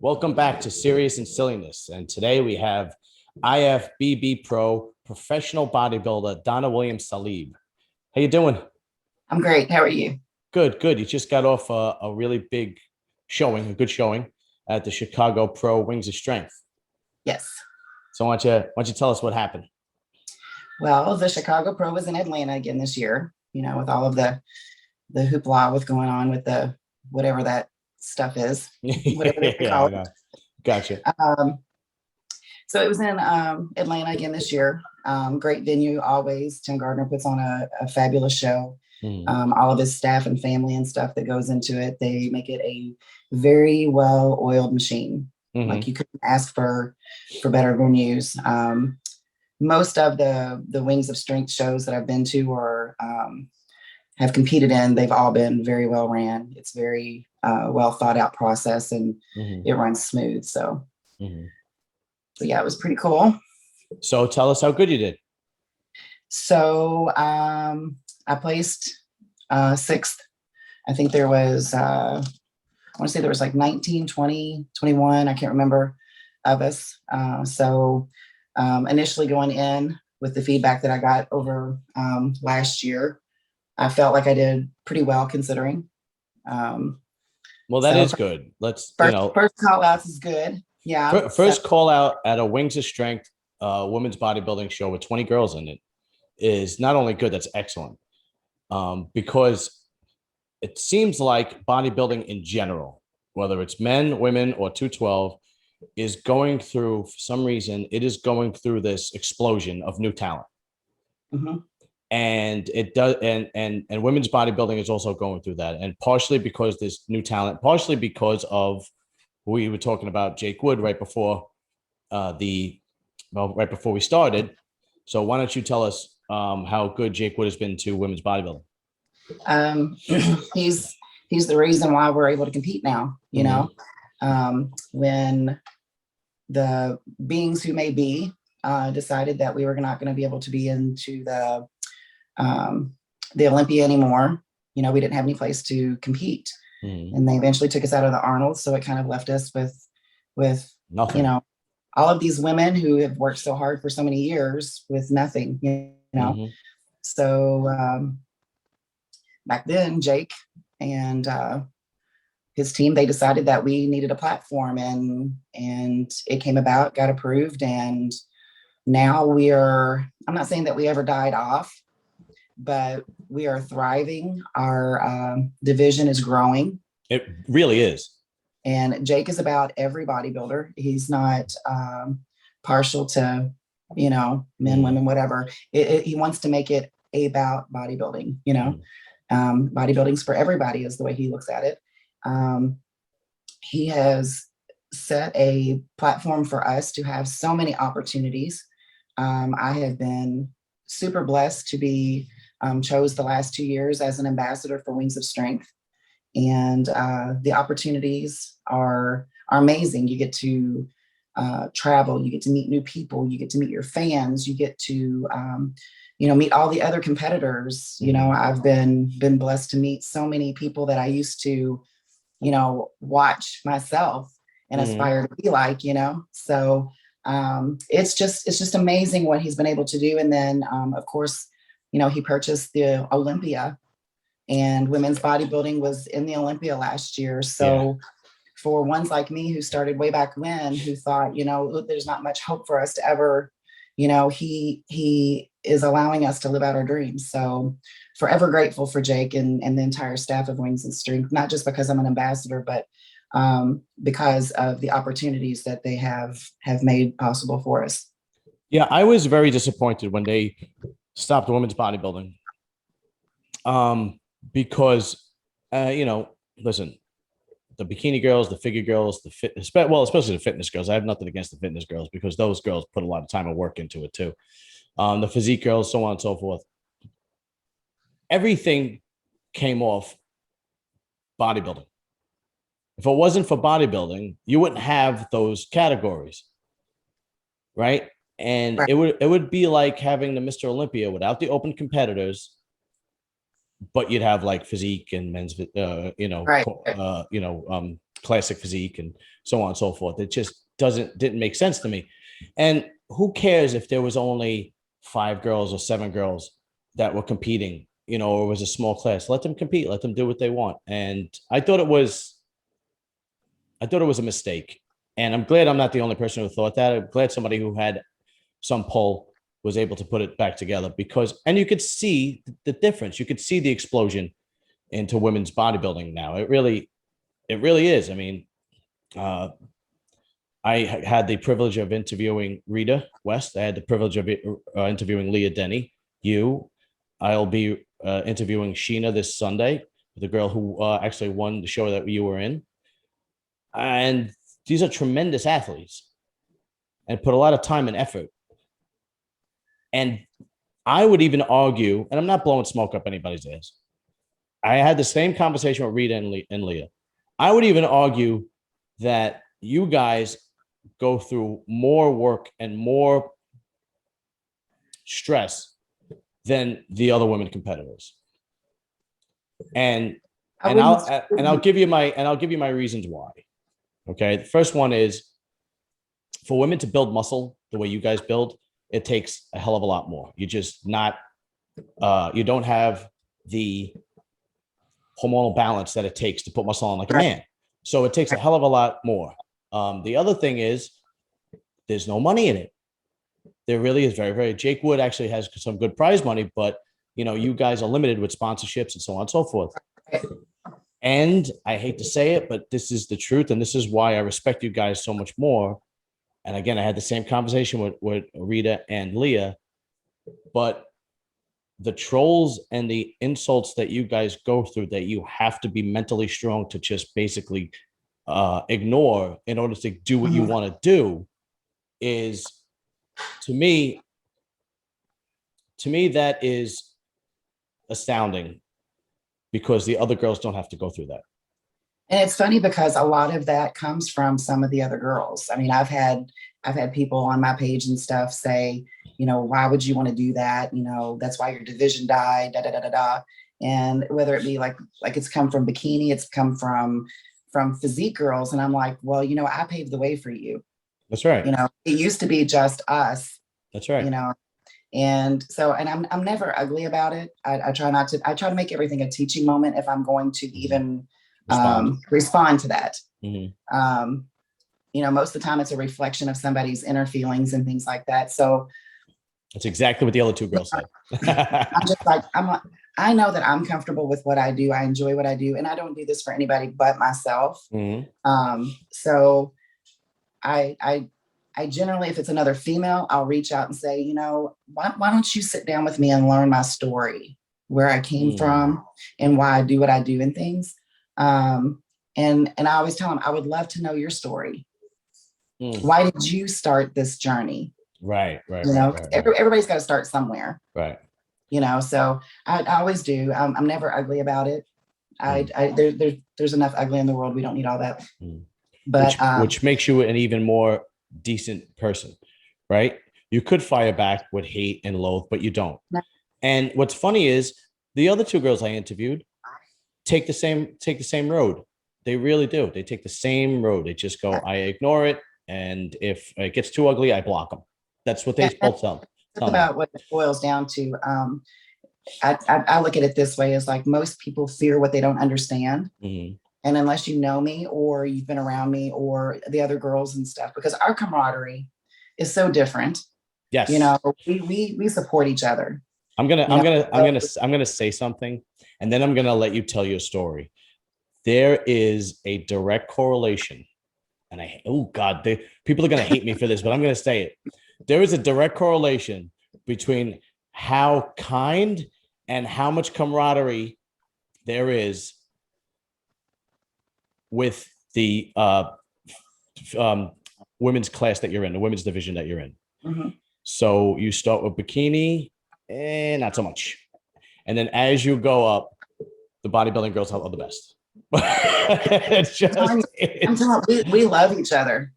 Welcome back to Serious and Silliness. And today we have IFBB Pro professional bodybuilder Donna Williams Salib. How you doing? I'm great. How are you? Good, good. You just got off a really big showing, a good showing at the Chicago Pro Wings of Strength. Yes. So why don't you tell us what happened? Well, the Chicago Pro was in Atlanta again this year, with all of the hoopla with going on with the whatever that stuff is, whatever they Yeah, call I it. know. Gotcha. So it was in Atlanta again this year. Great venue always. Tim Gardner puts on a fabulous show. All of his staff and family and stuff that goes into it, they make it a very well-oiled machine. Like you couldn't ask for better venues. Most of the Wings of Strength shows that I've been to or have competed in, they've all been very well ran. It's very well thought out process, and it runs smooth. So yeah, it was pretty cool. So tell us how good you did. So I placed sixth. I think there was, I want to say there was like 19, 20, 21, I can't remember, of us. So initially going in with the feedback that I got over last year, I felt like I did pretty well considering. Well, that is good. Let's, first call outs is good. Yeah. First call out at a Wings of Strength women's bodybuilding show with 20 girls in it is not only good, that's excellent. Because it seems like bodybuilding in general, whether it's men, women, or 212, is going through, for some reason, it is going through this explosion of new talent. And it does, and women's bodybuilding is also going through that. And partially because there's new talent, partially because of we were talking about Jake Wood right before right before we started. So why don't you tell us how good Jake Wood has been to women's bodybuilding? He's the reason why we're able to compete now. When the beings who may be decided that we were not going to be able to be into the Olympia anymore, we didn't have any place to compete, and they eventually took us out of the Arnold. So it kind of left us with nothing. All of these women who have worked so hard for so many years with nothing. So back then, Jake and his team, they decided that we needed a platform, and it came about, got approved, and now I'm not saying that we ever died off, but we are thriving. Our division is growing. It really is. And Jake is about every bodybuilder. He's not partial to, men, women, whatever. He wants to make it about bodybuilding, bodybuilding's for everybody is the way he looks at it. He has set a platform for us to have so many opportunities. I have been super blessed to be chose the last 2 years as an ambassador for Wings of Strength. And the opportunities are amazing. You get to travel, you get to meet new people, you get to meet your fans, you get to meet all the other competitors. I've been blessed to meet so many people that I used to watch myself and aspire to be like. So it's just amazing what he's been able to do. And then of course, he purchased the Olympia, and women's bodybuilding was in the Olympia last year. So for ones like me who started way back when, who thought, there's not much hope for us to ever, he is allowing us to live out our dreams. So forever grateful for Jake and the entire staff of Wings and Strength, not just because I'm an ambassador, but because of the opportunities that they have made possible for us. Yeah, I was very disappointed when they stopped women's bodybuilding. Because, listen, the bikini girls, the figure girls, the fitness, well, especially the fitness girls. I have nothing against the fitness girls because those girls put a lot of time and work into it too. The physique girls, so on and so forth. Everything came off bodybuilding. If it wasn't for bodybuilding, you wouldn't have those categories, right? And it would be like having the Mr. Olympia without the open competitors, but you'd have like physique and men's, classic physique and so on and so forth. It just didn't make sense to me. And who cares if there was only 5 girls or 7 girls that were competing, you know, or it was a small class? Let them compete, let them do what they want. And I thought it was a mistake. And I'm glad I'm not the only person who thought that. I'm glad somebody who had some pull was able to put it back together, because, and you could see the difference. You could see the explosion into women's bodybuilding now. It really is. I mean, I had the privilege of interviewing Rita West. I had the privilege of interviewing Leah Denny. I'll be interviewing Sheena this Sunday, the girl who actually won the show that you were in. And these are tremendous athletes and put a lot of time and effort. And I would even argue, and I'm not blowing smoke up anybody's ass, I had the same conversation with Rita and Leah. I would even argue that you guys go through more work and more stress than the other women competitors. And I'll give you my reasons why. Okay. The first one is, for women to build muscle the way you guys build, it takes a hell of a lot more. You just not, you don't have the hormonal balance that it takes to put muscle on like a man. So it takes a hell of a lot more. The other thing is, there's no money in it. There really is very. Jake Wood actually has some good prize money, but you know, you guys are limited with sponsorships and so on and so forth. And I hate to say it, but this is the truth. And this is why I respect you guys so much more. And again, I had the same conversation with Rita and Leah, but the trolls and the insults that you guys go through, that you have to be mentally strong to just basically ignore in order to do what you want to do, is, to me, that is astounding, because the other girls don't have to go through that. And it's funny because a lot of that comes from some of the other girls. I mean, I've had people on my page and stuff say, you know, why would you want to do that? You know, that's why your division died, da, da, da, da, da. And whether it be like it's come from bikini, it's come from physique girls. And I'm like, well, you know, I paved the way for you. That's right. You know, it used to be just us. That's right. You know, and so, and I'm never ugly about it. I try to make everything a teaching moment if I'm going to even respond to that. Mm-hmm. You know, most of the time it's a reflection of somebody's inner feelings and things like that. So that's exactly what the other 2 girls said. I'm just like, I know that I'm comfortable with what I do. I enjoy what I do, and I don't do this for anybody but myself. Mm-hmm. So I generally, if it's another female, I'll reach out and say, you know, why don't you sit down with me and learn my story, where I came from and why I do what I do and things. And I always tell them, I would love to know your story. Why did you start this journey? Right. You know, everybody's got to start somewhere. Right. You know, so I always do. I'm never ugly about it. There's enough ugly in the world. We don't need all that. But which makes you an even more decent person, right? You could fire back with hate and loathe, but you don't. And what's funny is, the other 2 girls I interviewed take the same road. They really do. They take the same road. They just go, I ignore it, and if it gets too ugly, I block them. That's what they both tell. That's about what it boils down to. I look at it this way: is like, most people fear what they don't understand. Mm-hmm. And unless you know me, or you've been around me, or the other girls and stuff, because our camaraderie is so different. Yes. You know, we support each other. I'm gonna say something, and then I'm gonna let you tell your story. There is a direct correlation, and people are gonna hate me for this, but I'm gonna say it. There is a direct correlation between how kind and how much camaraderie there is with the women's class that you're in, the women's division that you're in. Mm-hmm. So you start with bikini, and not so much. And then as you go up, the bodybuilding girls are the best. We love each other.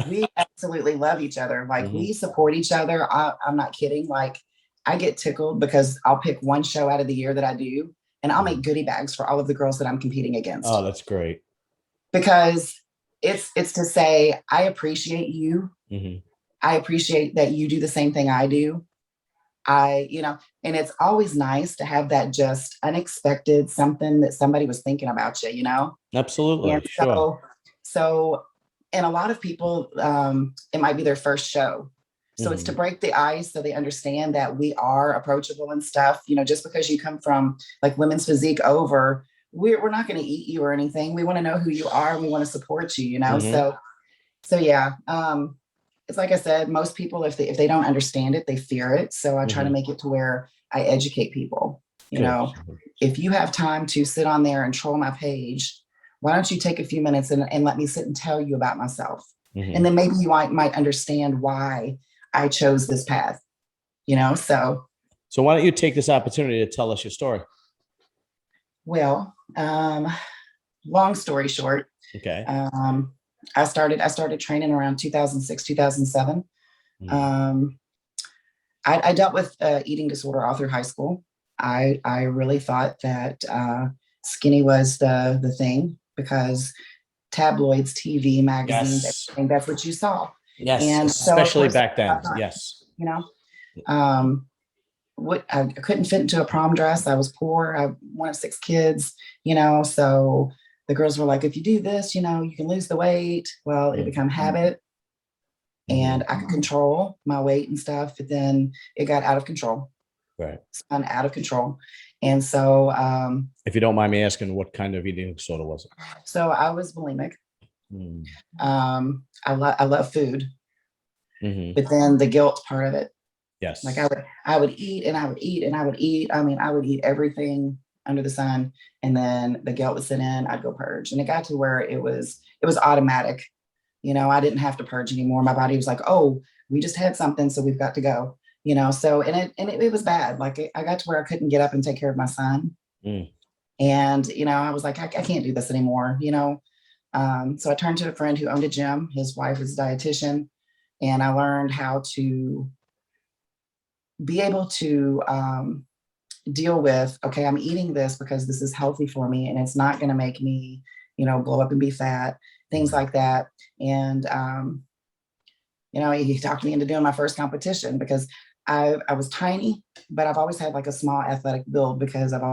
We absolutely love each other. Like, mm-hmm. we support each other. I'm not kidding. Like, I get tickled because I'll pick one show out of the year that I do, and I'll make goodie bags for all of the girls that I'm competing against. Oh, that's great. Because it's to say, I appreciate you. Mm-hmm. I appreciate that you do the same thing I do. And it's always nice to have that just unexpected something that somebody was thinking about you, Absolutely. And Sure. so, and a lot of people, it might be their first show. So it's to Mm-hmm. break the ice so they understand that we are approachable and stuff. Just because you come from like Women's Physique over, we're not going to eat you or anything. We want to know who you are and we want to support you, Mm-hmm. So yeah. It's like I said, most people, if they don't understand it, they fear it. So I try to Mm-hmm. make it to where I educate people. Good. If you have time to sit on there and troll my page, why don't you take a few minutes and let me sit and tell you about myself? And Mm-hmm. then maybe you might understand why I chose this path, So, So why don't you take this opportunity to tell us your story? well, long story short, Okay. I started training around 2006, 2007. Mm-hmm. I dealt with eating disorder all through high school. I really thought that skinny was the thing because tabloids, TV, magazines, Yes. everything, that's what you saw. Yes. And so, of Especially course, back then. Yes. you know, what I couldn't fit into a prom dress. I was poor. I one of 6 kids, so the girls were like, if you do this, you can lose the weight. Well, it became habit and I could control my weight and stuff. But then it got out of control. Right. Spun out of control. And so, if you don't mind me asking, what kind of eating disorder was it? So I was bulimic. Mm. I love food, Mm-hmm. but then the guilt part of it. Yes. Like I would eat and I would eat and I would eat. I mean, I would eat everything under the sun, and then the guilt would sit in. I'd go purge, and it got to where it was automatic. I didn't have to purge anymore. My body was like, "Oh, we just had something, so we've got to go." So it was bad. Like I got to where I couldn't get up and take care of my son, and I was like, I can't do this anymore. So I turned to a friend who owned a gym. His wife was a dietitian, and I learned how to be able to deal with, okay, I'm eating this because this is healthy for me and it's not going to make me, blow up and be fat, things like that. And, he talked me into doing my first competition because I was tiny, but I've always had like a small athletic build because I've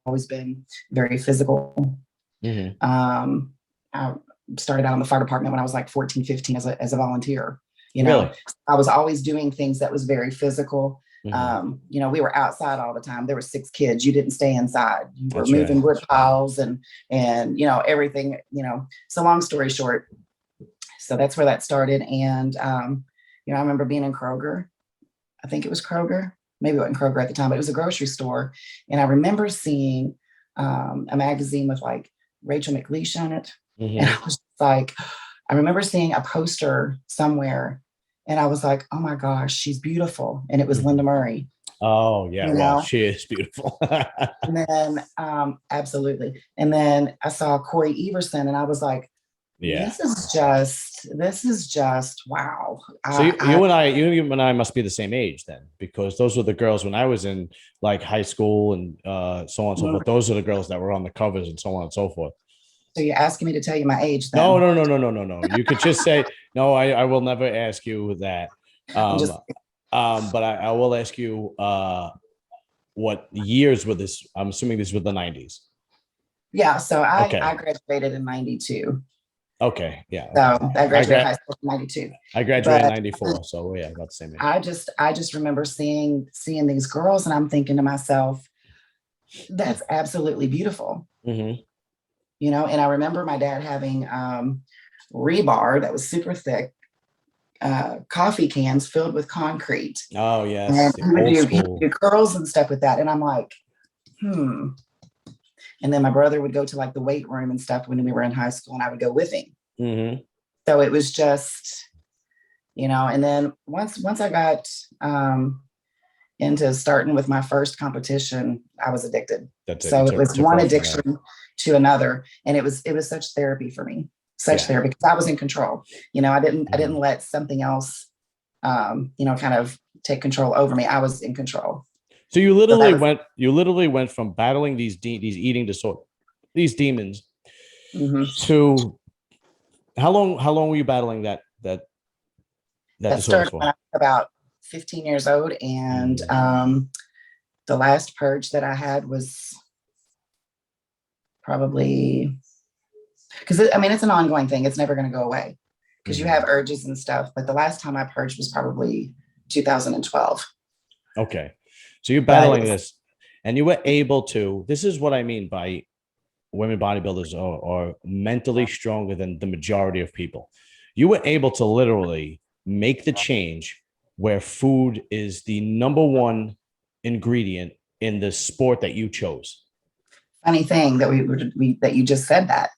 always been very physical. Mm-hmm. I started out in the fire department when I was like 14, 15 as a volunteer. Really? I was always doing things that was very physical. Mm-hmm. We were outside all the time. There were 6 kids. You didn't stay inside. You were moving wood piles and everything, So long story short, so that's where that started. And, I remember being in Kroger. I think it was Kroger. Maybe it wasn't Kroger at the time, but it was a grocery store. And I remember seeing a magazine with like Rachel McLeish on it. Mm-hmm. And I was like, I remember seeing a poster somewhere and I was like, oh my gosh, she's beautiful. And it was Linda Murray. Oh yeah. Well, she is beautiful. And then, absolutely. And then I saw Corey Everson and I was like, this is just, wow. So you and I must be the same age then, because those were the girls when I was in like high school and so on and so forth. Those are the girls that were on the covers and so on and so forth. So you're asking me to tell you my age then? No. You could just say, no, I will never ask you that. But I will ask you what years were this? I'm assuming these were the 90s. Yeah, so I graduated in 92. Okay, yeah. So I graduated high school in 92. I graduated in 94, so yeah, about the same age. I just remember seeing these girls and I'm thinking to myself, that's absolutely beautiful. Mm-hmm. And I remember my dad having rebar that was super thick, coffee cans filled with concrete. Oh, yes. And he would do curls and stuff with that. And I'm like, And then my brother would go to like the weight room and stuff when we were in high school and I would go with him. Mm-hmm. So it was just, and then once I got into starting with my first competition, I was addicted. So it was one addiction to another. And it was such therapy for me, therapy, because I was in control. I didn't let something else, kind of take control over me. I was in control. So you literally went from battling these eating disorder, these demons, mm-hmm. to How long were you battling that That disorder started for? when I was about 15 years old, and the last purge that I had was probably because I mean it's an ongoing thing. It's never going to go away because you have urges and stuff. But the last time I purged was probably 2012. Okay. So you're But battling this and you were able to, this is what I mean by women bodybuilders are mentally stronger than the majority of people. You were able to literally make the change where food is the number one ingredient in the sport that you chose. funny thing that that you just said that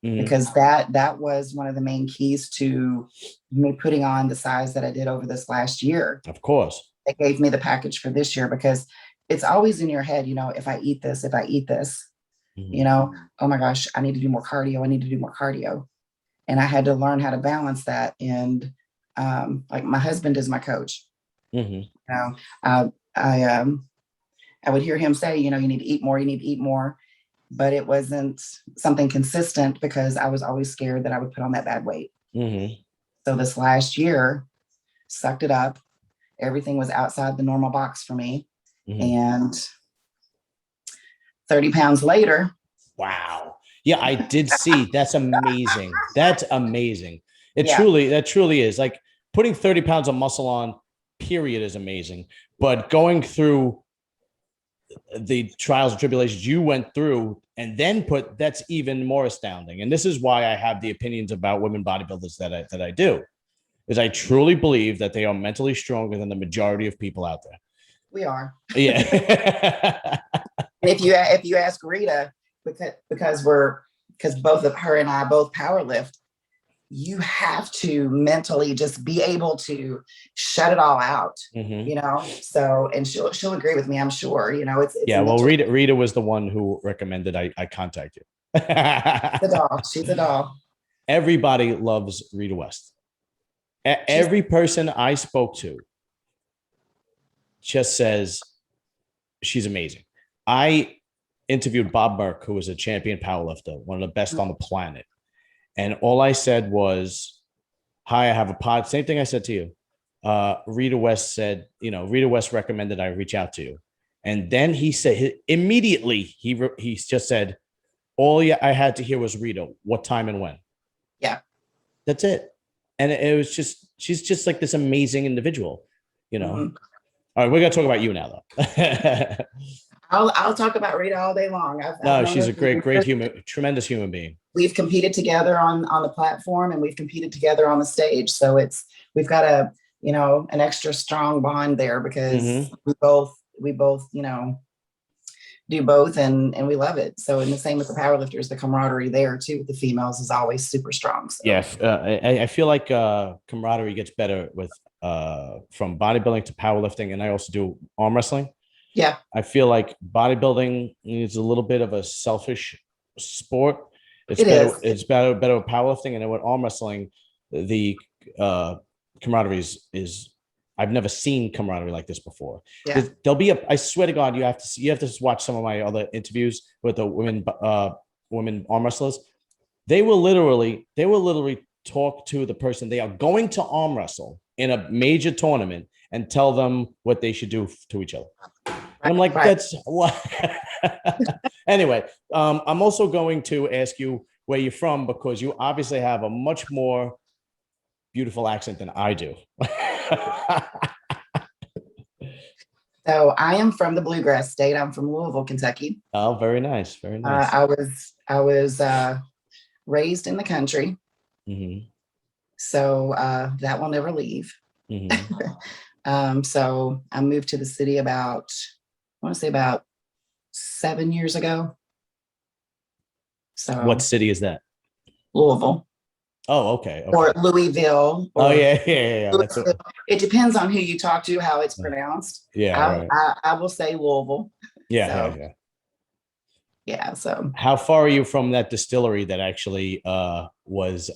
Mhm. because that was one of the main keys to me putting on the size that I did over this last year. Of course. It gave me the package for this year because it's always in your head, if I eat this, oh my gosh, I need to do more cardio. I need to do more cardio. And I had to learn how to balance that. And like my husband is my coach. I would hear him say, you need to eat more, you need to eat more. But it wasn't something consistent because I was always scared that I would put on that bad weight. So this last year, sucked it up. Everything was outside the normal box for me. And 30 pounds later. Wow. Yeah, I did see. That's amazing. That's amazing. That truly is. Like putting 30 pounds of muscle on, period, is amazing. But going through the trials and tribulations you went through and then that's even more astounding. And this is why I have the opinions about women bodybuilders that I do, is I truly believe that they are mentally stronger than the majority of people out there. We are. Yeah. And if you ask Rita, because both of her and I both power lift, you have to mentally just be able to shut it all out, so, and she'll agree with me, I'm sure, it's well, Rita was the one who recommended I contact you. The doll. She's a doll. Everybody loves Rita West. Every person I spoke to just says she's amazing. I interviewed Bob Merck, who was a champion powerlifter, one of the best on the planet. And all I said was, hi, I have a pod. Same thing I said to you. Rita West said, Rita West recommended I reach out to you. And then he said, immediately, he just said, all I had to hear was Rita, what time and when. Yeah. That's it. And it was just, she's just like this amazing individual, All right, we're going to talk about you now, though. I'll talk about Rita all day long. She's a great human, tremendous human being. We've competed together on the platform and we've competed together on the stage. So we've got an extra strong bond there because we both, do both and we love it. So, and the same with the powerlifters, the camaraderie there too with the females is always super strong. So. Yeah. I feel like camaraderie gets better with from bodybuilding to powerlifting. And I also do arm wrestling. Yeah. I feel like bodybuilding is a little bit of a selfish sport. It's better with powerlifting, and then with arm wrestling, the camaraderie is I've never seen camaraderie like this before. Yeah. There'll be I swear to God, you have to watch some of my other interviews with the women arm wrestlers. They will literally talk to the person they are going to arm wrestle in a major tournament and tell them what they should do to each other. And I'm like, that's what. Anyway, I'm also going to ask you where you're from because you obviously have a much more beautiful accent than I do. So I am from the Bluegrass State. I'm from Louisville, Kentucky. Oh, very nice. Very nice. I was raised in the country. So that will never leave. So I moved to the city about 7 years ago. So what city is that? Louisville. Oh, okay. Or Louisville. Or yeah. It depends on who you talk to, how it's pronounced. Yeah. I will say Louisville. Yeah. So how far are you from that distillery that actually was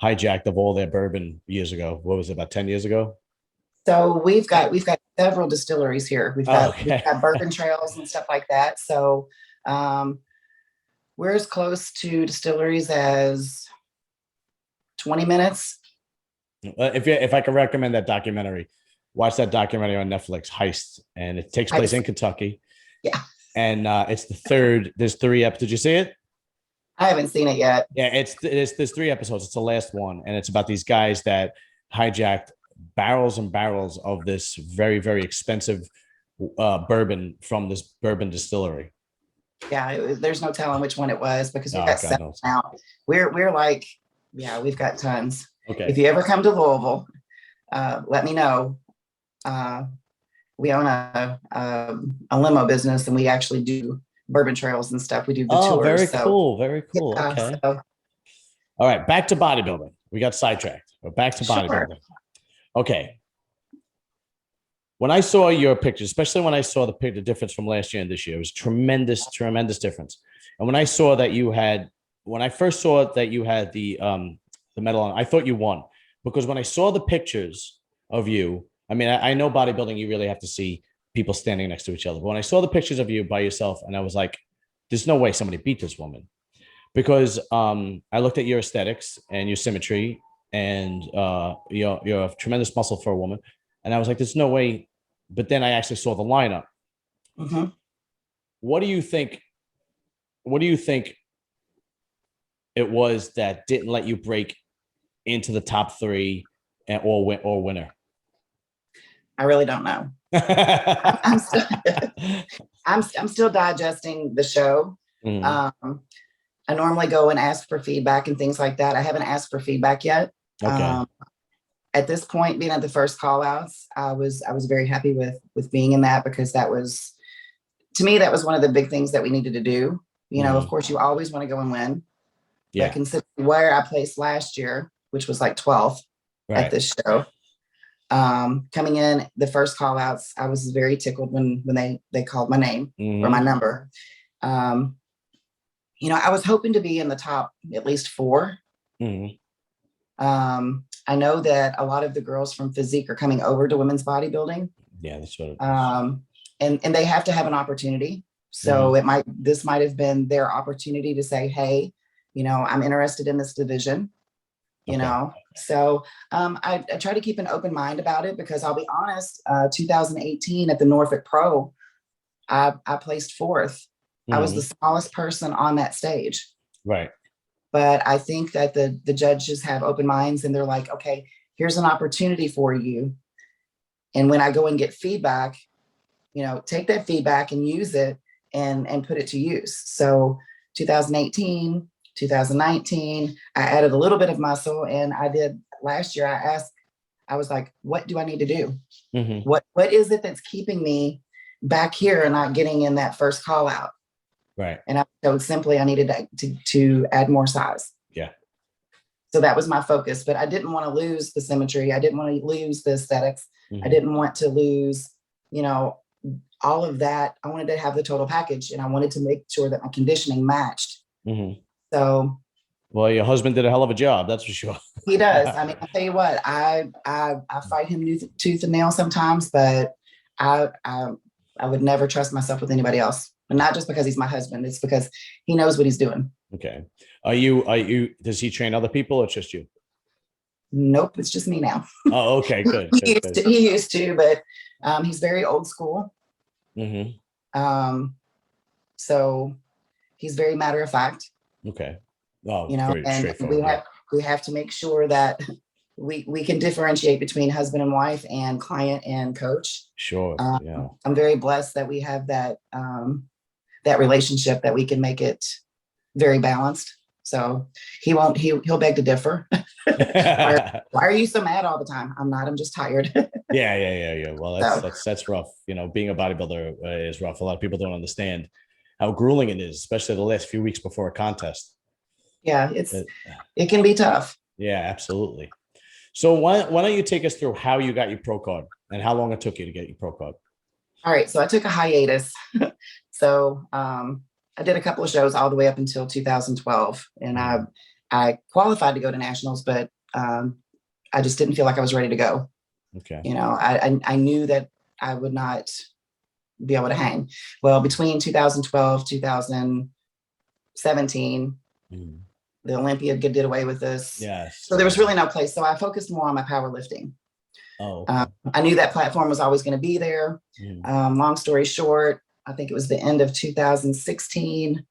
hijacked of all their bourbon years ago? What was it, about 10 years ago? So we've got several distilleries here. We've got bourbon trails and stuff like that. So we're as close to distilleries as 20 minutes. If I can recommend that documentary, watch that documentary on Netflix, Heist, and it takes place in Kentucky. Yeah. And it's the third. There's 3 episodes. Did you see it? I haven't seen it yet. Yeah, there's 3 episodes. It's the last one, and it's about these guys that hijacked barrels and barrels of this very, very expensive bourbon from this bourbon distillery. Yeah, there's no telling which one it was because we've got 7 out. We're like, yeah, we've got tons. Okay. If you ever come to Louisville, let me know. We own a limo business, and we actually do bourbon trails and stuff. We do the tours. Very cool. Very cool. Yeah, okay. So. All right, back to bodybuilding. We got sidetracked. But back to bodybuilding. Sure. Okay. When I saw your pictures, especially when I saw the difference from last year and this year, it was tremendous difference. And when I saw that you had, when I first saw that you had the medal on, I thought you won, because when I saw the pictures of you, I mean, I know bodybuilding, you really have to see people standing next to each other. But when I saw the pictures of you by yourself, and I was like, there's no way somebody beat this woman, because I looked at your aesthetics and your symmetry, and you're a tremendous muscle for a woman. And I was like, there's no way. But then I actually saw the lineup. Mm-hmm. What do you think? What do you think it was that didn't let you break into the top 3 or winner? I really don't know. I'm still digesting the show. Mm-hmm. I normally go and ask for feedback and things like that. I haven't asked for feedback yet. Okay. At this point, being at the first call outs, I was very happy with being in that, because that was, to me, that was one of the big things that we needed to do. You know, of course, you always want to go and win. Yeah. But considering where I placed last year, which was like 12th at this show, coming in the first call outs, I was very tickled when they called my name or my number. You know, I was hoping to be in the top at least 4. I know that a lot of the girls from physique are coming over to women's bodybuilding. Yeah, that's what it is. And they have to have an opportunity. So this might have been their opportunity to say, hey, you know, I'm interested in this division, you know? So I try to keep an open mind about it, because I'll be honest, 2018 at the Norfolk Pro, I placed 4th. I was the smallest person on that stage. Right. But I think that the judges have open minds, and they're like, okay, here's an opportunity for you. And when I go and get feedback, you know, take that feedback and use it and put it to use. So 2018, 2019, I added a little bit of muscle, and I did last year. I was like, what do I need to do? What is it that's keeping me back here and not getting in that first call out? Right. And so simply, I needed to add more size. Yeah. So that was my focus, but I didn't want to lose the symmetry. I didn't want to lose the aesthetics. I didn't want to lose, you know, all of that. I wanted to have the total package, and I wanted to make sure that my conditioning matched. So. Well, your husband did a hell of a job. That's for sure. He does. I mean, I'll tell you what, I fight him tooth and nail sometimes, but I would never trust myself with anybody else. And not just because he's my husband, it's because he knows what he's doing. Okay. Are you, does he train other people or just you? Nope. It's just me now. Oh, okay. Good. He used to, but he's very old school. So he's very matter of fact. Okay. Oh, you know, and we have to make sure that we can differentiate between husband and wife and client and coach. Sure. Yeah. I'm very blessed that we have that that relationship, that we can make it very balanced. So he'll beg to differ. Why are you so mad all the time? I'm not. I'm just tired. Yeah. Well, that's rough. You know, being a bodybuilder is rough. A lot of people don't understand how grueling it is, especially the last few weeks before a contest. Yeah, it can be tough. Yeah, absolutely. So why don't you take us through how you got your pro card and how long it took you to get your pro card? All right. So I took a hiatus. So I did a couple of shows all the way up until 2012. And I qualified to go to nationals, but I just didn't feel like I was ready to go. Okay. You know, I knew that I would not be able to hang. Well, between 2012, 2017, The Olympia did away with this. Yes. So there was really no place. So I focused more on my powerlifting. Oh, okay. I knew that platform was always going to be there. Long story short, I think it was the end of 2016.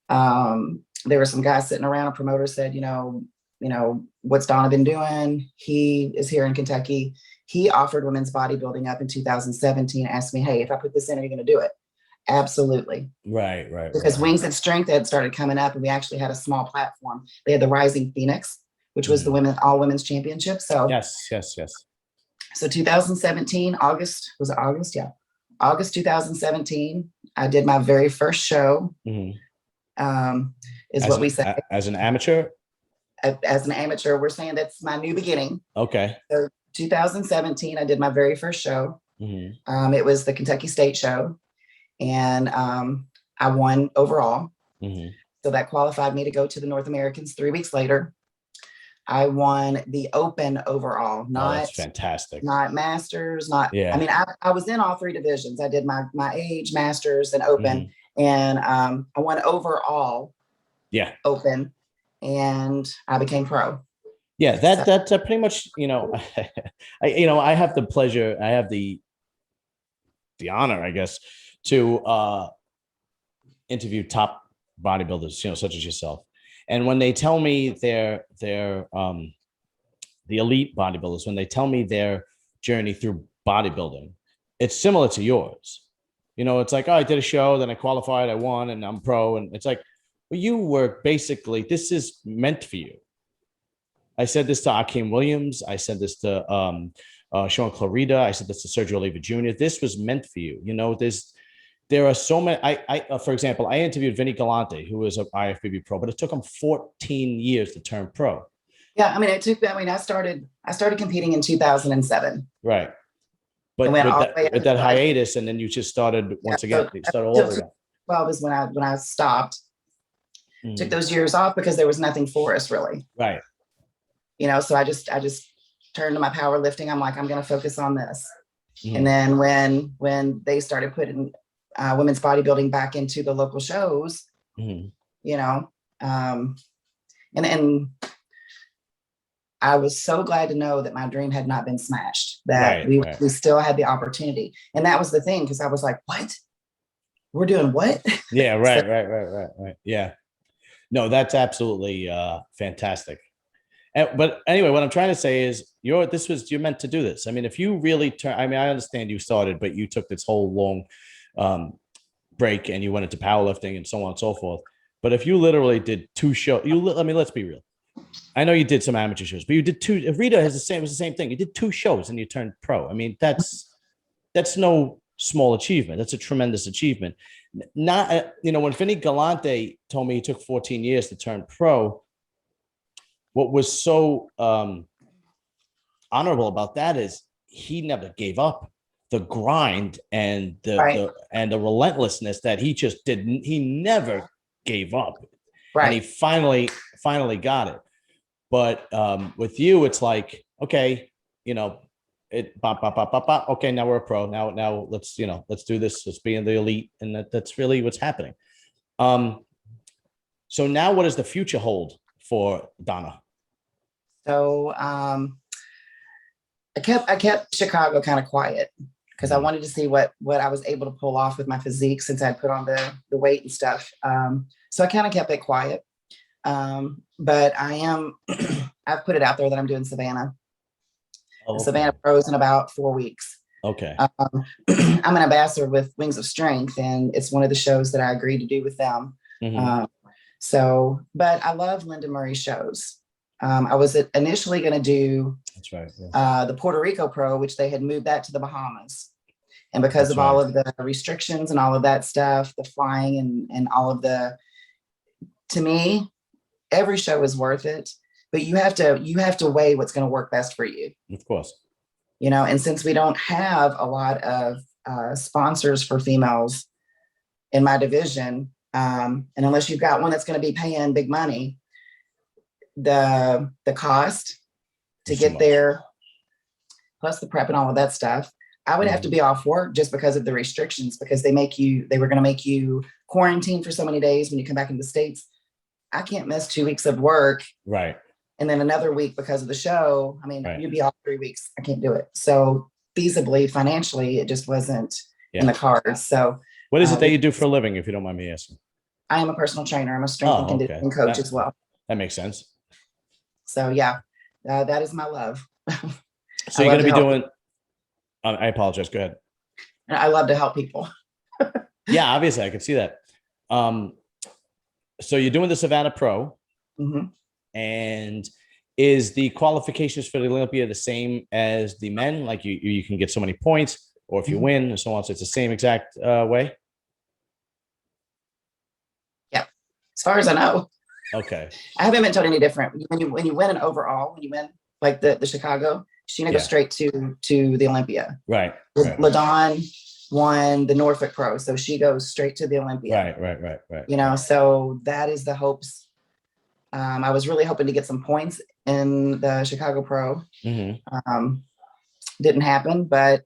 There were some guys sitting around. A promoter said, what's Donna been doing? He is here in Kentucky. He offered women's bodybuilding up in 2017. Asked me, hey, if I put this in, are you going to do it? Absolutely. Right. Because Wings and Strength had started coming up, and we actually had a small platform. They had the Rising Phoenix, which was the all women's championship. So yes. So 2017, August 2017, I did my very first show. Is what we say. As an amateur? As an amateur, we're saying that's my new beginning. Okay. So 2017, I did my very first show. It was the Kentucky State show. And I won overall. So that qualified me to go to the North Americans 3 weeks later. I won the open overall, that's fantastic. Not masters, I mean, I was in all three divisions. I did my age, masters, and open. And I won overall open, and I became pro. Yeah, that's pretty much, I have the pleasure, I have the honor, I guess, to interview top bodybuilders, such as yourself. And when they tell me they're the elite bodybuilders, when they tell me their journey through bodybuilding, it's similar to yours. It's like, oh, I did a show, then I qualified, I won, and I'm pro. And it's like, well, you were basically, this is meant for you. I said this to Akeem Williams. I said this to Sean Clarita. I said this to Sergio Oliva Jr. This was meant for you. There are so many. For example, I interviewed Vinny Galante, who was an IFBB pro, but it took him 14 years to turn pro. Yeah, I mean, I started competing in 2007. Right. But with that hiatus, and then you just started once again. You started all over again. 12 is when I stopped. Took those years off because there was nothing for us really. Right. So I just turned to my powerlifting. I'm like, I'm going to focus on this. And then when they started putting women's bodybuilding back into the local shows, and I was so glad to know that my dream had not been smashed, that we still had the opportunity. And that was the thing, because I was like, what? We're doing what? Yeah, right. Yeah. No, that's absolutely fantastic. But anyway, what I'm trying to say is you're meant to do this. I mean, if you really I understand you started, but you took this whole long break and you went into powerlifting and so on and so forth. But if you literally did 2 shows, let's be real. I know you did some amateur shows, but you did 2. Rita was the same thing. You did 2 shows and you turned pro. I mean, that's no small achievement. That's a tremendous achievement. Not, when Vinny Galante told me he took 14 years to turn pro, what was so honorable about that is he never gave up. The grind and the relentlessness that he just didn't. He never gave up. Right. And he finally got it. But with you, it's like, okay, okay, now we're a pro. Now let's do this. Let's be in the elite, and that's really what's happening. So now, what does the future hold for Donna? So I kept Chicago kind of quiet because I wanted to see what I was able to pull off with my physique since I'd put on the weight and stuff. So I kind of kept it quiet. But I've put it out there that I'm doing Savannah. Okay. Savannah Pros in about 4 weeks. Okay. I'm an ambassador with Wings of Strength, and it's one of the shows that I agreed to do with them. But I love Linda Murray's shows. I was initially going to do the Puerto Rico Pro, which they had moved that to the Bahamas. And because of all of the restrictions and all of that stuff, the flying and all of to me, every show is worth it, but you have to weigh what's going to work best for you. Of course. And since we don't have a lot of sponsors for females in my division, and unless you've got one that's going to be paying big money, the cost to get there, plus the prep and all of that stuff, I would have to be off work just because of the restrictions, because they were going to make you quarantine for so many days when you come back into the States. I can't miss 2 weeks of work Right. and then another week because of the show. I mean, Right. you'd be off 3 weeks. I can't do it. So feasibly, financially, it just wasn't in the cards. So what is it that you do for a living, if you don't mind me asking? I am a personal trainer. I'm a strength and conditioning coach as well. That makes sense. So yeah, that is my love. So you're going to be doing, I apologize. Go ahead. I love to help people. Yeah, obviously I can see that. So you're doing the Savannah Pro, and is the qualifications for the Olympia the same as the men? Like you can get so many points, or if you win and so on. So it's the same exact way. Yeah, as far as I know. Okay. I haven't been told any different. When you win an overall, when you win like the Chicago, Sheena goes straight to the Olympia. Right. LaDawn won the Norfolk Pro, so she goes straight to the Olympia. Right. You know, so that is the hopes. I was really hoping to get some points in the Chicago Pro. Didn't happen, but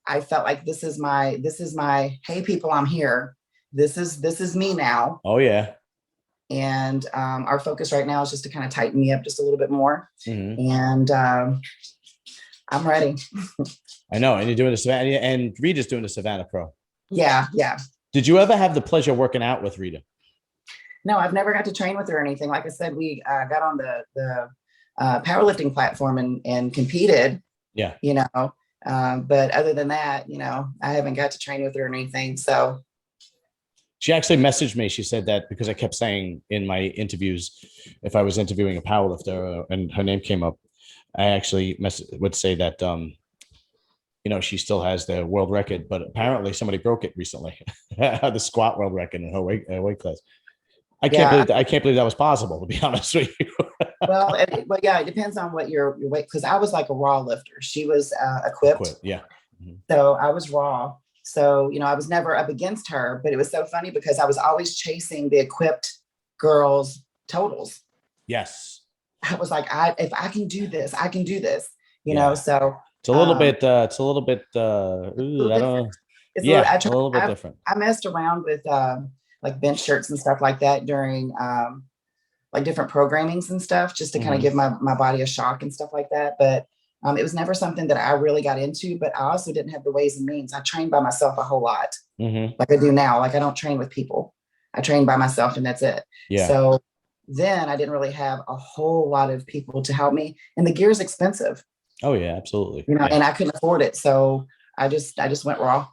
I felt like this is my hey people, I'm here. This is me now. Oh yeah. And our focus right now is just to kind of tighten me up just a little bit more. And I'm ready. I know. And you're doing the Savannah, and Rita's doing the Savannah Pro. Yeah. Did you ever have the pleasure of working out with Rita? No, I've never got to train with her or anything. Like I said, we got on the powerlifting platform and competed. Yeah. You know, but other than that, you know, I haven't got to train with her or anything. So. She actually messaged me. She said that because I kept saying in my interviews, if I was interviewing a powerlifter and her name came up, I actually would say that, you know, she still has the world record, but apparently somebody broke it recently, the squat world record in her weight class. I can't believe that was possible, to be honest with you. well, yeah, it depends on what your weight, because I was like a raw lifter. She was equipped. Yeah. So I was raw. So, you know, I was never up against her, but it was so funny because I was always chasing the equipped girls' totals. Yes. I was like, if I can do this, I can do this, you know, so. It's a little bit, I don't know. It's a little bit different. I messed around with like bench shirts and stuff like that during like different programmings and stuff, just to kind of give my body a shock and stuff like that. But it was never something that I really got into, but I also didn't have the ways and means. I trained by myself a whole lot, like I do now. Like I don't train with people. I train by myself and that's it. Yeah. So then I didn't really have a whole lot of people to help me. And the gear is expensive. Oh yeah, absolutely. You know, and I couldn't afford it. So I just went raw.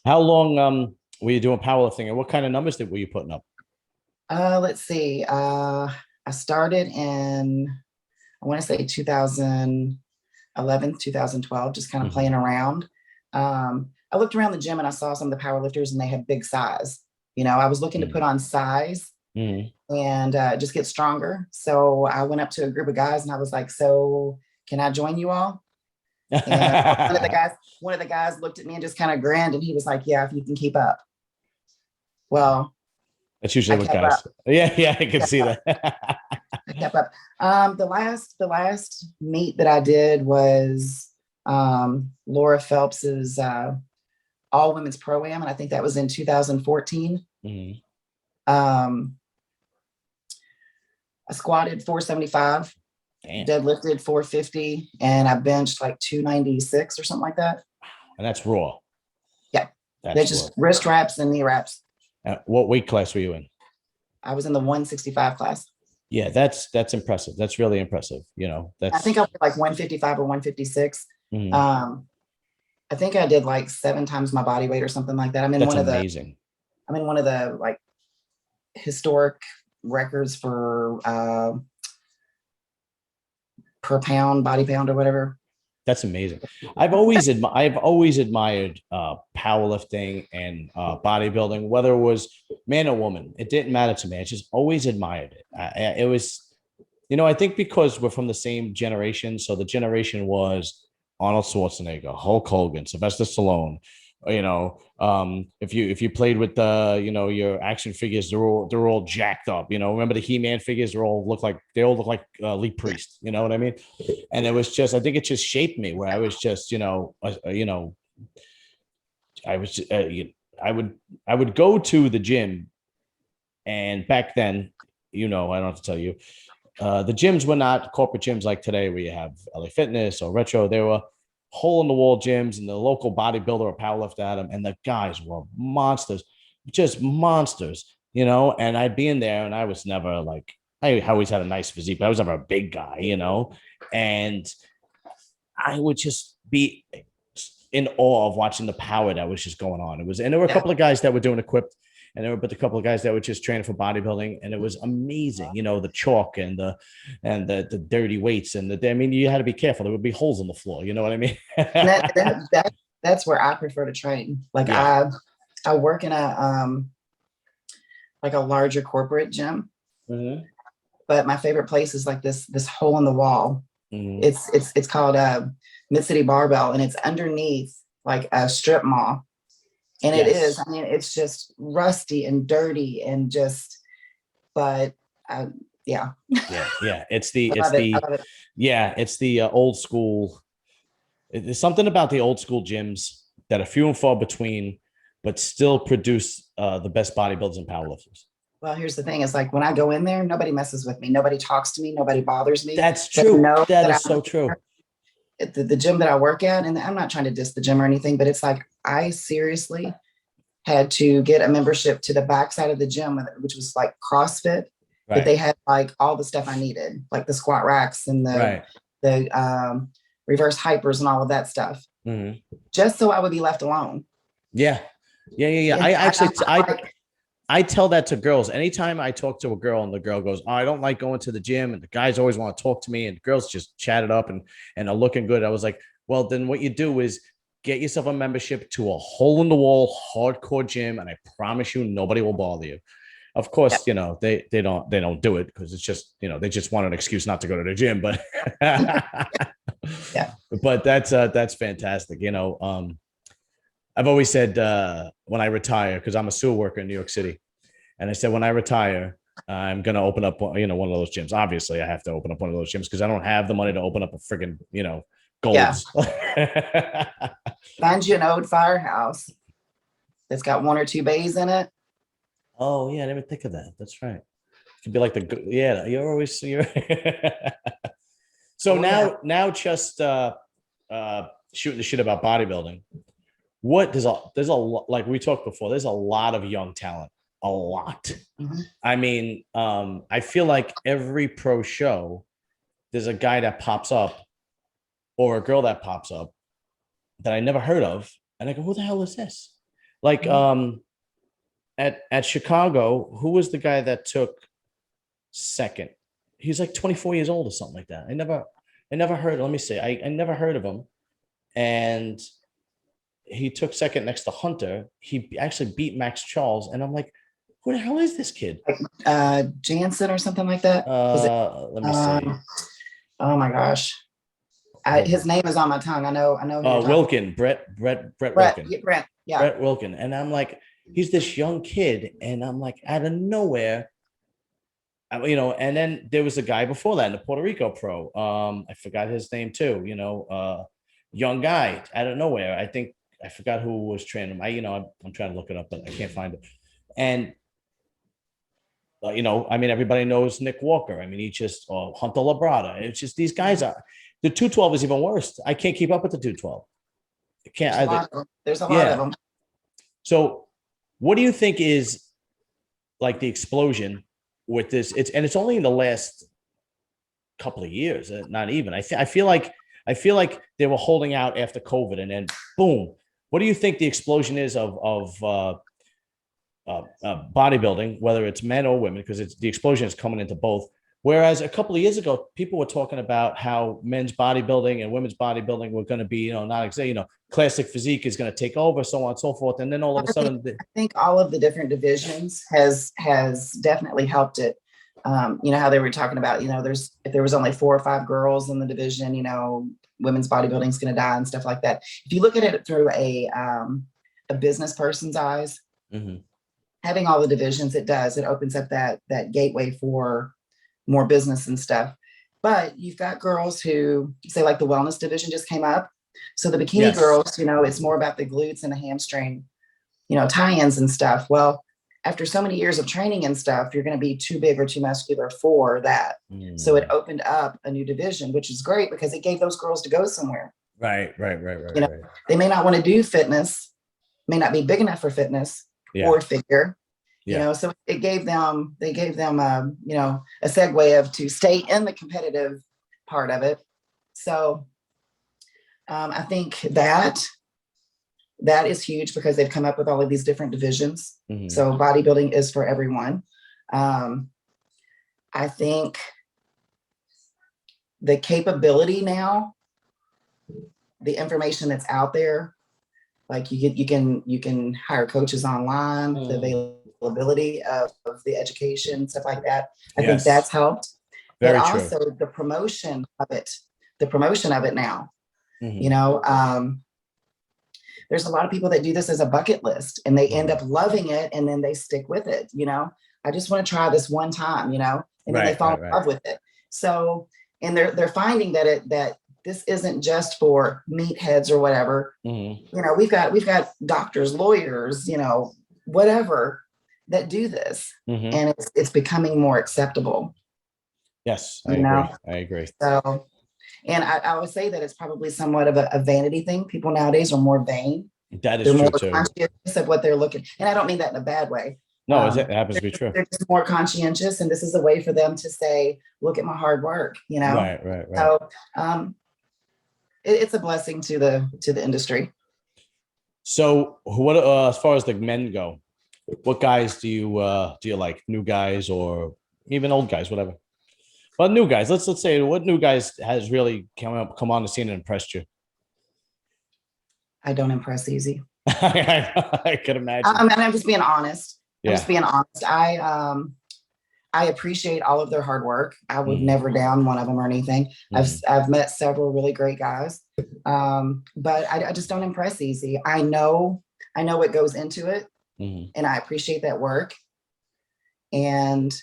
How long were you doing powerlifting, and what kind of numbers were you putting up? Let's see. I started in, I want to say 2011, 2012, just kind of playing around. I looked around the gym and I saw some of the powerlifters and they had big size. You know, I was looking to put on size and just get stronger. So I went up to a group of guys and I was like, so can I join you all? And one of the guys looked at me and just kind of grinned and he was like, yeah, if you can keep up. Well, that's usually what guys. Yeah, I can see that. I kept up. The last meet that I did was Laura Phelps's all women's pro-am, and I think that was in 2014. I squatted 475. Damn. Deadlifted 450, and I benched like 296 or something like that. And that's raw. Yeah, that's just wrist wraps and knee wraps. What weight class were you in? I was in the 165 class. Yeah, that's impressive. That's really impressive. You know, I think I was like 155 or 156. I think I did like 7 times my body weight or something like that. I'm in one of the like historic records for per pound, body pound or whatever. That's amazing. I've always admired powerlifting and bodybuilding, whether it was man or woman. It didn't matter to me. I just always admired it. It was, you know, I think because we're from the same generation. So the generation was Arnold Schwarzenegger, Hulk Hogan, Sylvester Stallone. You know, if you played with your action figures, they're all jacked up. You know, remember the He-Man figures? They all look like Lee Priest. You know what I mean? And it was just, I think it just shaped me where I was just, I would go to the gym, and back then I don't have to tell you, the gyms were not corporate gyms like today where you have LA Fitness or Retro. They were hole in the wall gyms, and the local bodybuilder or powerlifter at them, and the guys were monsters, just monsters, and I'd be in there, and I was never like, I always had a nice physique, but I was never a big guy, and I would just be in awe of watching the power that was just going on. And there were a couple of guys that were doing equipped, and there were but a couple of guys that were just training for bodybuilding, and it was amazing. The chalk and the dirty weights, and you had to be careful. There would be holes in the floor. You know what I mean? That's where I prefer to train. Like I work in a like a larger corporate gym, but my favorite place is like this hole in the wall. It's called Mid City Barbell, and it's underneath like a strip mall. And it is, it's just rusty and dirty and just, but yeah. It's the old school. There's something about the old school gyms that are few and far between, but still produce the best bodybuilders and powerlifters. Well, here's the thing. It's like when I go in there, nobody messes with me. Nobody talks to me. Nobody bothers me. That's true. That is so true. The gym that I work at, and I'm not trying to diss the gym or anything, but it's like I seriously had to get a membership to the backside of the gym, which was like CrossFit, but they had like all the stuff I needed, like the squat racks and the reverse hypers and all of that stuff, just so I would be left alone. Yeah. I tell that to girls. Anytime I talk to a girl and the girl goes, "Oh, I don't like going to the gym," and the guys always want to talk to me, and girls just chat it up and are looking good. I was like, well, then what you do is get yourself a membership to a hole in the wall hardcore gym, and I promise you nobody will bother you. Of course, they don't do it because it's just, they just want an excuse not to go to the gym. But but that's fantastic. I've always said when I retire, because I'm a sewer worker in New York City, and I said when I retire, I'm going to open up, one of those gyms. Obviously, I have to open up one of those gyms because I don't have the money to open up a friggin', Gold's. Find you an old firehouse that's got 1 or 2 bays in it. Oh yeah, I didn't even think of that. That's right. It could be like you're always So now just shooting the shit about bodybuilding. There's a lot, like we talked before, there's a lot of young talent, a lot. I feel like every pro show, there's a guy that pops up or a girl that pops up that I never heard of. And I go, who the hell is this? Like, at Chicago, who was the guy that took second? He's like 24 years old or something like that. I never heard, let me see. I never heard of him. And he took second next to Hunter. He actually beat Max Charles. And I'm like, who the hell is this kid? Jansen or something like that. Let me see. Oh my gosh. His name is on my tongue. I know. Wilkin, Brett Wilkin. Yeah. Brett Wilkin. And I'm like, he's this young kid. And I'm like, out of nowhere, and then there was a guy before that in the Puerto Rico pro. I forgot his name too, young guy out of nowhere. I forgot who was training him. I'm trying to look it up, but I can't find it. And, everybody knows Nick Walker. He just, Hunter Labrada. It's just, these guys the 212 is even worse. I can't keep up with the 212. I can't either. There's a lot of them. So what do you think is like the explosion with this? It's only in the last couple of years, not even. I feel like they were holding out after COVID, and then boom. What do you think the explosion is of bodybuilding, whether it's men or women? Because the explosion is coming into both. Whereas a couple of years ago, people were talking about how men's bodybuilding and women's bodybuilding were going to be, classic physique is going to take over, so on and so forth. And then all of a sudden, I think all of the different divisions has definitely helped it. How they were talking about, if there was only 4 or 5 girls in the division, women's bodybuilding is going to die and stuff like that. If you look at it through a business person's eyes, having all the divisions, it opens up that gateway for more business and stuff. But you've got girls who say, like, the wellness division just came up. So the bikini girls, it's more about the glutes and the hamstring, tie-ins and stuff. Well, after so many years of training and stuff, you're going to be too big or too muscular for that. So it opened up a new division, which is great because it gave those girls to go somewhere. Right. They may not want to do fitness, may not be big enough for fitness or figure, so they gave them a segue of to stay in the competitive part of it. So I think that is huge because they've come up with all of these different divisions. So bodybuilding is for everyone. I think the capability now, the information that's out there, like you can hire coaches online, the availability of the education, stuff like that. I think that's helped. Very but true. Also the promotion of it now. There's a lot of people that do this as a bucket list and they end up loving it and then they stick with it. I just want to try this one time, and then they fall in love with it. So, and they're finding that this isn't just for meatheads or whatever. We've got doctors, lawyers, whatever that do this, and it's becoming more acceptable. Yes, I agree. So, and I would say that it's probably somewhat of a vanity thing. People nowadays are more vain. That is they're true more too. Conscious of what they're looking, and I don't mean that in a bad way. No, it happens to be true. They're just more conscientious, and this is a way for them to say, "Look at my hard work." Right. So, it's a blessing to the industry. So, what as far as the men go, what guys do you like? New guys or even old guys, whatever. But new guys, let's say, what new guys has really come on the scene and impressed you? I don't impress easy. I could imagine. I'm just being honest. I appreciate all of their hard work. I would never down one of them or anything. I've met several really great guys, but I just don't impress easy. I know what goes into it, and I appreciate that work. And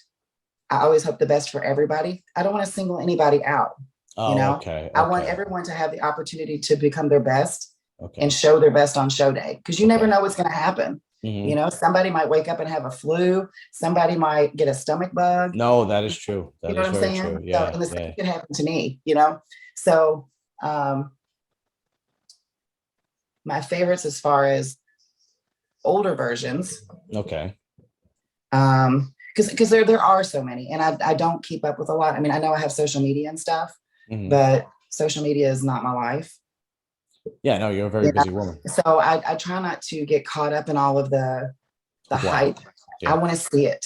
I always hope the best for everybody. I don't want to single anybody out. Okay. I want everyone to have the opportunity to become their best and show their best on show day, because you never know what's going to happen. Somebody might wake up and have a flu. Somebody might get a stomach bug. No, that is true. That you know is what I'm very saying? true. Yeah, and the same could happen to me. So my favorites as far as older versions. Okay. Because there are so many, and I don't keep up with a lot. I mean, I know I have social media and stuff, but social media is not my life. Yeah, no, you're a very busy woman. So I try not to get caught up in all of the hype. I want to see it.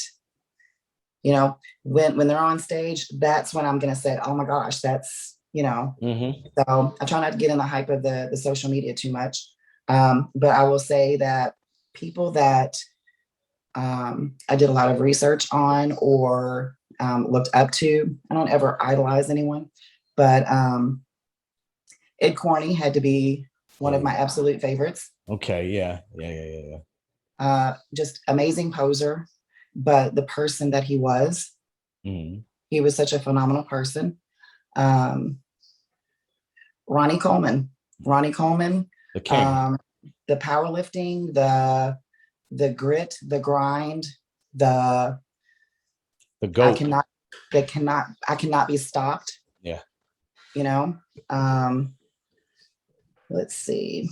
When they're on stage, that's when I'm going to say, oh my gosh, that's, so I try not to get in the hype of the social media too much. But I will say that people that I did a lot of research on or looked up to, I don't ever idolize anyone, but Ed Corney had to be one of my absolute favorites. Okay. Yeah. Just amazing poser, but the person that he was such a phenomenal person. Ronnie Coleman, the king, the powerlifting, the grit, the grind, the goat. I cannot be stopped. Yeah. Let's see.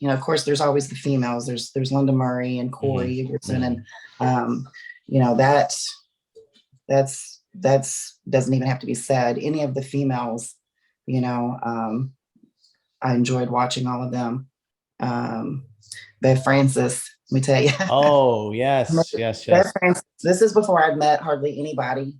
Of course, there's always the females. There's Linda Murray and Corey Egerton, and that's doesn't even have to be said. Any of the females, I enjoyed watching all of them. Beth Francis, let me tell you. Oh, yes. Beth Francis, this is before I'd met hardly anybody.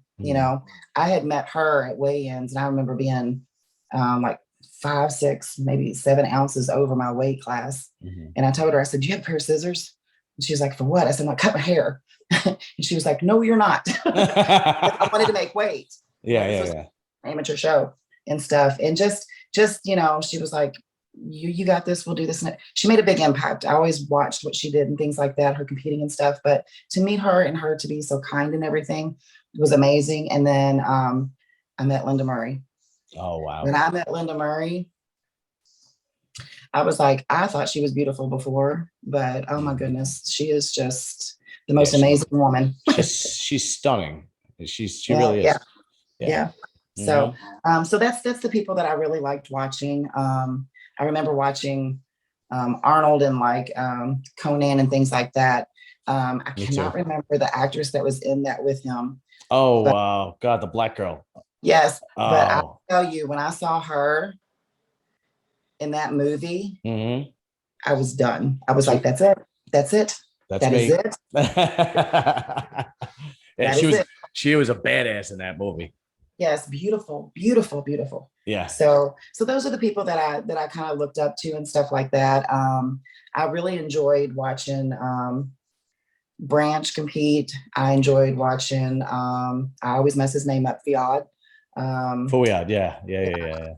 I had met her at weigh-ins, and I remember being like 5, 6, maybe 7 ounces over my weight class. And I told her, I said, do you have a pair of scissors? And she was like, for what? I said, I cut my hair. And she was like, no, you're not. I wanted to make weight. Yeah. Amateur show and stuff. And just, she was like, you got this, we'll do this. And she made a big impact. I always watched what she did and things like that, her competing and stuff. But to meet her and her to be so kind and everything was amazing. And then I met Linda Murray. Oh, wow. When I met Linda Murray, I was like, I thought she was beautiful before, but oh my goodness, she is just the Yeah, most amazing woman. she's stunning. She Yeah, really yeah, is. Yeah. yeah. So, Hmm. so that's the people that I really liked watching. I remember watching Arnold and like Conan and things like that. I Me too. cannot remember the actress that was in that with him, Oh, but God, the black girl. yes, but I Oh. tell you, when I saw her in that movie, Hmm. I was done. I was like, She, that's it. That's it. that's That is me. it. Yeah, That is it. she was a badass in that movie. Yes, beautiful, beautiful, beautiful. Yeah. So those are the people that I kind of looked up to and stuff like that. I really enjoyed watching Branch compete. I enjoyed watching. I always mess his name up, Fiad. Um, Fouad, yeah.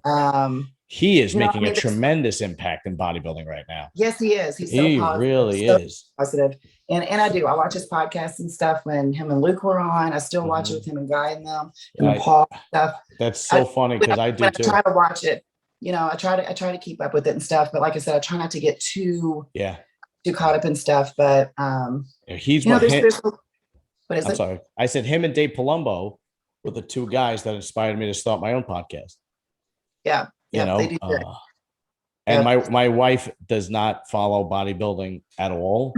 um, He is I making a mean, tremendous impact in bodybuilding right now. yes, he is. He's so He positive, really so is. positive. And I do. I watch his podcasts and stuff when him and Luke were on. I still watch it with him and Guy and them and I, Paul stuff. that's so I, funny because I do when I try too. to watch it, I try to keep up with it and stuff. But like I said, I try not to get Yeah. too caught up in stuff. But He's what hit. there's what is I'm it? sorry. I said him and Dave Palumbo were the two guys that inspired me to start my own podcast. Yeah, You yeah, they know, do good. and Yep. my wife does not follow bodybuilding at all.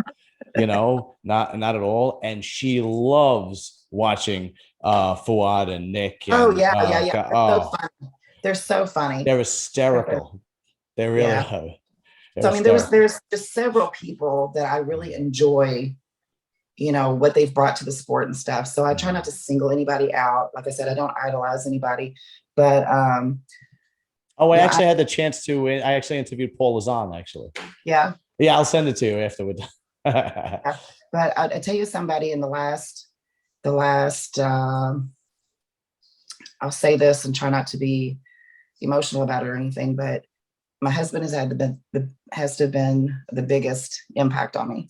Not at all, and she loves watching Fuad and Nick Oh and yeah, yeah, yeah. They're so oh, funny. They're so funny. they're hysterical. They really Yeah. are. They're So I mean, hysterical. there's just several people that I really enjoy, what they've brought to the sport and stuff. So I try not to single anybody out. Like I said, I don't idolize anybody, but Oh, I yeah, actually had the chance to. I actually interviewed Paul Lazan. Actually, yeah, yeah, I'll send it to you afterwards. yeah. But I tell you somebody in the last, I'll say this and try not to be emotional about it or anything, but my husband has to have been the biggest impact on me.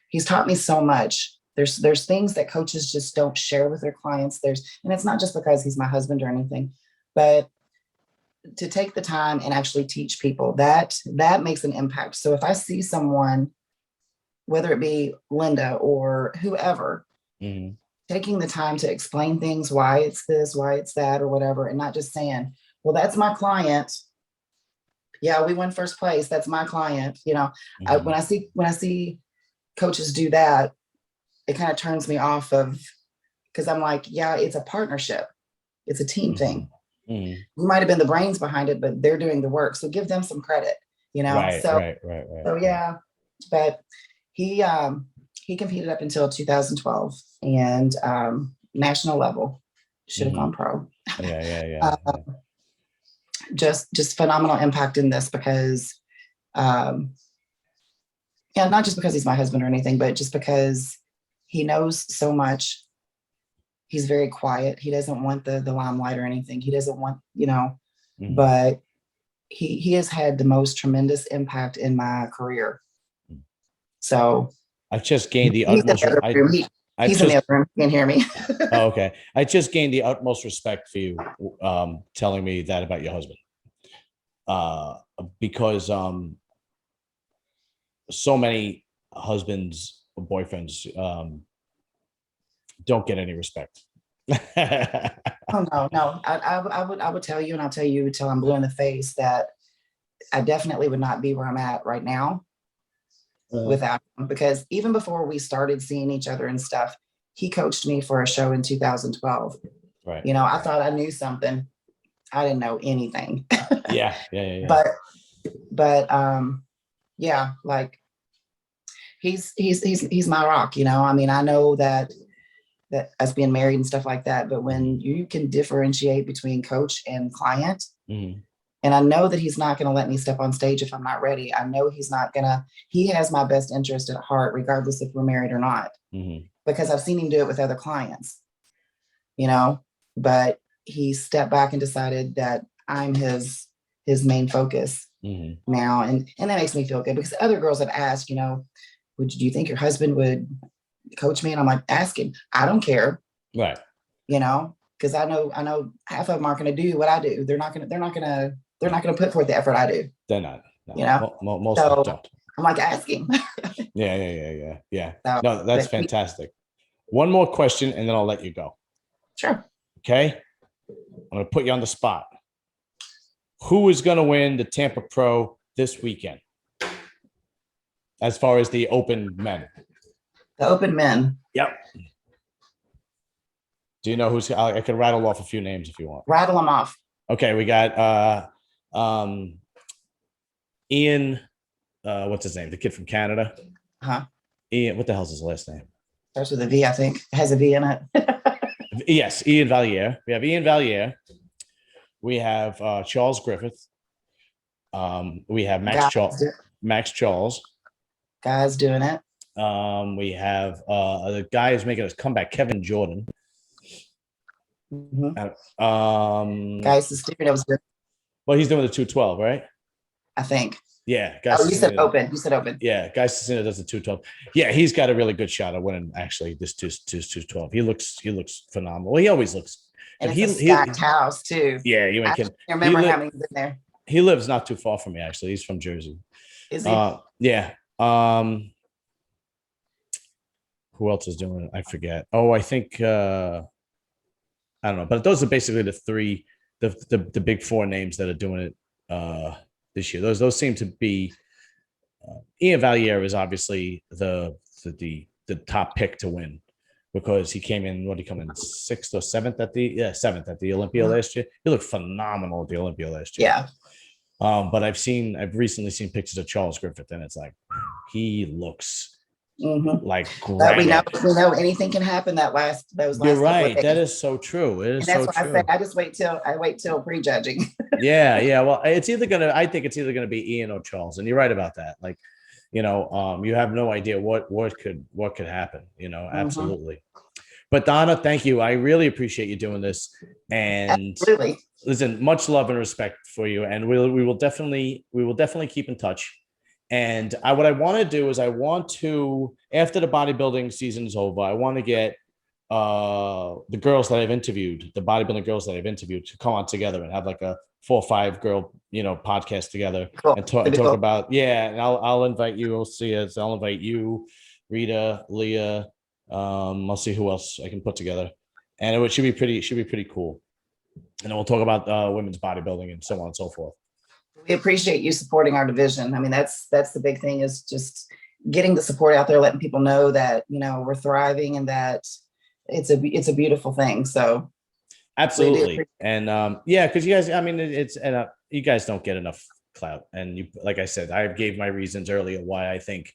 He's taught me so much. There's things that coaches just don't share with their clients. And it's not just because he's my husband or anything, but to take the time and actually teach people that makes an impact. So if I see someone, whether it be Linda or whoever, Mhm. taking the time to explain things, why it's this, why it's that, or whatever, and not just saying, well, that's my client. Yeah, we won first place. That's my client. When I see coaches do that, it kind of turns me off of, because I'm like, yeah, it's a partnership. It's a team thing. Mhm. You might have been the brains behind it, but they're doing the work. So give them some credit, Right. So yeah, but he competed up until 2012 and national level, should have gone pro. Yeah. Just phenomenal impact in this because yeah, not just because he's my husband or anything, but just because he knows so much. He's very quiet. He doesn't want the limelight or anything. He doesn't want, but he has had the most tremendous impact in my career. So I've just gained the he's in utmost. the other room. He's in the other room. He can't hear me. Oh, okay. I just gained the utmost respect for you, telling me that about your husband, because so many husbands or boyfriends don't get any respect. Oh no. I would tell you, and I'll tell you until I'm blue in the face, that I definitely would not be where I'm at right now without him. Because even before we started seeing each other and stuff, he coached me for a show in 2012. Right. I thought I knew something. I didn't know anything. Yeah. But yeah, like he's my rock. I mean, I know that us being married and stuff like that, but when you can differentiate between coach and client, and I know that he's not going to let me step on stage if I'm not ready. I know he has my best interest at heart, regardless if we're married or not, because I've seen him do it with other clients, but he stepped back and decided that I'm his main focus now. And that makes me feel good, because other girls have asked, do you think your husband would coach me? And I'm like, ask him. I don't care. Right. Because I know half of them aren't going to do what I do. They're not going to put forth the effort I do. They're not. No, you know. most So don't. I'm like asking. Yeah. So, No, that's fantastic. One more question, and then I'll let you go. sure. Okay. I'm going to put you on the spot. Who is going to win the Tampa Pro this weekend? As far as the open men. The open men. Yep. Do you know who's? I can rattle off a few names if you want. Rattle them off. Okay, we got Ian. What's his name? The kid from Canada. Huh? Ian. What the hell's his last name? Starts with a V, I think. It has a V in it. Yes, Ian Valier. We have Ian Valier. We have Charles Griffith. We have Max Charles. Guys doing it. We have the guy who's making his comeback, Kevin Jordan. Guys, the steering was good. Well, he's doing the 212, right? I think. Yeah. You said open. You said open. Yeah, Guy Cicina does the 212. Yeah, he's got a really good shot at winning. Actually, this 212. He looks phenomenal. Well, he always looks. And it's a stacked house too. Yeah, you I can remember how many's in there. He lives not too far from me. Actually, he's from Jersey. Is he? Yeah. Who else is doing it? I forget. Oh, I think I don't know. But those are basically the three, the big four names that are doing it this year. Those seem to be. Ian Valier is obviously the top pick to win because he came in. What did he come in 6th or 7th at the 7th at the Olympia last year? He looked phenomenal at the Olympia last year. Yeah. But I've recently seen pictures of Charles Griffith, and it's like he looks like great. We know anything can happen those last. You're right. That is so true. It is so true. I say I just wait till prejudging. Yeah. Well, I think it's either gonna be Ian or Charles, and you're right about that. Like, you have no idea what could happen. Absolutely. But Donna, thank you. I really appreciate you doing this. And absolutely. Listen, much love and respect for you, and we will definitely keep in touch. And what I want to do is after the bodybuilding season is over, I want to get the girls that I've interviewed, the bodybuilding girls that I've interviewed, to come on together and have like a 4 or 5 girl podcast together. Cool. and talk about and I'll invite you. We'll see us. I'll invite you, Rita, Leah. I'll see who else I can put together, and it should be pretty cool. And then we'll talk about women's bodybuilding and so on and so forth. We appreciate you supporting our division. I mean, that's the big thing, is just getting the support out there, letting people know that, we're thriving and that it's a beautiful thing. So absolutely. And because you guys, I mean, you guys don't get enough clout. And you, like I said, I gave my reasons earlier why I think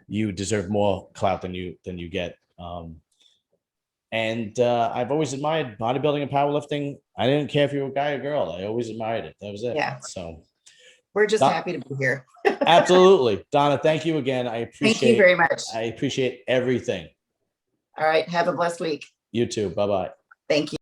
you deserve more clout than you get. And I've always admired bodybuilding and powerlifting. I didn't care if you were a guy or girl. I always admired it. That was it. Yeah. So we're just happy to be here. Absolutely. Donna, thank you again. Thank you very much. I appreciate everything. All right. Have a blessed week. You too. Bye-bye. Thank you.